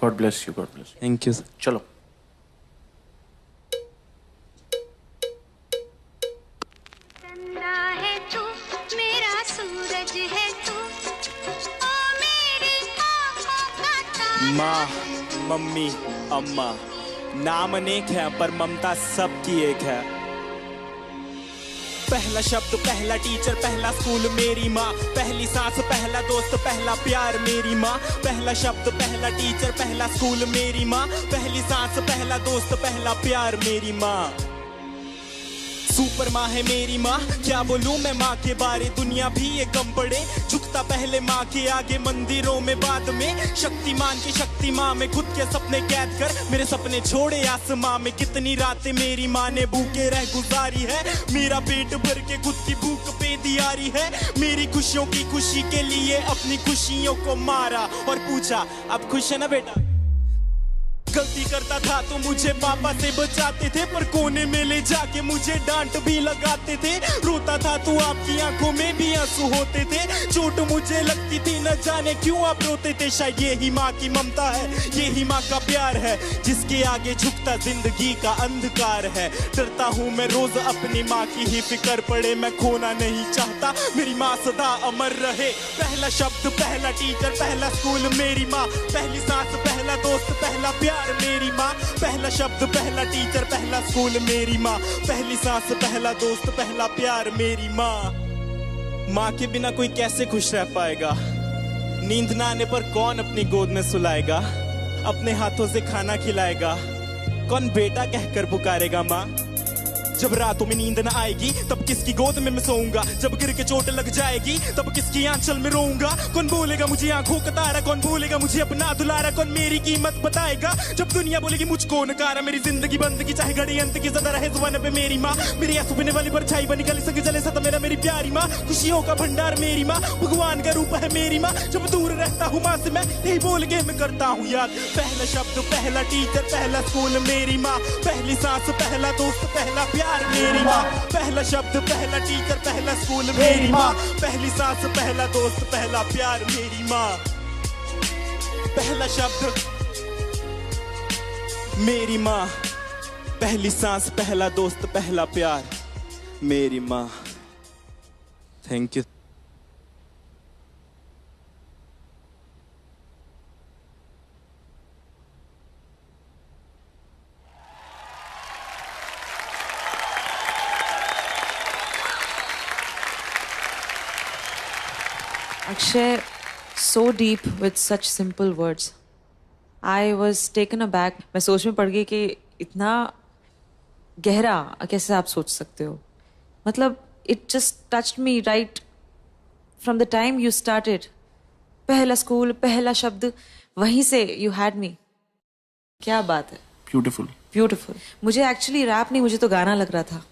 God bless you, God bless. Thank you sir. चलो है तू, मेरा सूरज है तू, ओ मेरी आँखों का तारा। माँ, मम्मी, अम्मा, नाम अनेक है पर ममता सबकी एक है। पहला शब्द, पहला टीचर, पहला स्कूल मेरी माँ, पहली सांस, पहला दोस्त, पहला प्यार मेरी माँ। पहला शब्द, पहला टीचर, पहला स्कूल मेरी माँ, पहली सांस, पहला दोस्त, पहला प्यार मेरी माँ। सुपर माँ है मेरी माँ, क्या बोलूं मैं माँ के बारे, दुनिया भी ये कम पड़े, झुकता पहले माँ के आगे, मंदिरों में बाद में। शक्तिमान की शक्ति माँ में खुद के सपने कैद कर, मेरे सपने छोड़े आसमां में। कितनी रातें मेरी माँ ने भूखे रह गुजारी है, मेरा पेट भर के खुद की भूख पे दियारी है। मेरी खुशियों की खुशी के लिए अपनी खुशियों को मारा और पूछा अब खुश है ना बेटा। गलती करता था तो मुझे पापा से बचाते थे, पर कोने में ले जाके मुझे डांट भी लगाते थे। रोता था तो आपकी आंखों में भी आंसू होते थे, चोट मुझे लगती थी न जाने क्यों आप रोते थे। शायद यही माँ की ममता है, यही माँ का प्यार है, जिसके आगे झुकता जिंदगी का अंधकार है। डरता हूँ मैं रोज अपनी माँ की ही फिक्र पड़े, मैं खोना नहीं चाहता मेरी माँ सदा अमर रहे। पहला शब्द, पहला टीचर, पहला स्कूल मेरी माँ, पहली सांस, पहला दोस्त, पहला प्यार मेरी माँ। पहला शब्द, पहला टीचर, पहला स्कूल मेरी माँ, पहली सांस, पहला दोस्त, पहला प्यार मेरी माँ। माँ के बिना कोई कैसे खुश रह पाएगा, नींद ना आने पर कौन अपनी गोद में सुलाएगा, अपने हाथों से खाना खिलाएगा, कौन बेटा कहकर पुकारेगा माँ। जब रातों में नींद न आएगी तब किसकी गोद में मैं सोऊंगा, जब गिर के चोट लग जाएगी तब किसकी आंचल में रोऊंगा। कौन बोलेगा मुझे आंखों का तारा, कौन बोलेगा मुझे अपना दुलारा, कौन मेरी कीमत बताएगा जब दुनिया बोलेगी मुझको नकारा। मेरी जिंदगी बंद की चाहे घड़ी अंत की ज़दा रहे जुबान पे मेरी माँ, मेरी आंसू पीने वाली परछाई बनी गली संग जले सदा मेरा मेरी प्यारी माँ। खुशियों का भंडार मेरी माँ, भगवान का रूप है मेरी माँ। जब दूर रहता हूँ माँ से मैं यही बोल के मैं करता हूँ याद। पहला शब्द, पहला टीचर, पहला स्कूल मेरी माँ, पहली सांस, पहला दोस्त, पहला प्यार मेरी माँ। पहला शब्द, पहला टीचर, पहला स्कूल मेरी माँ, पहली सांस, पहला दोस्त, पहला प्यार मेरी माँ। पहला शब्द मेरी माँ, पहली सांस, पहला दोस्त, पहला प्यार मेरी माँ। Thank you. Akshay, so deep with such simple words. I was taken aback. मैं सोच में पड़ गई कि इतना गहरा कैसे आप सोच सकते हो। मतलब it just touched me right from the time you started. पहला स्कूल, पहला शब्द, वहीं से you had me. क्या बात है। ब्यूटीफुल। Beautiful. मुझे एक्चुअली रैप नहीं, मुझे तो गाना लग रहा था।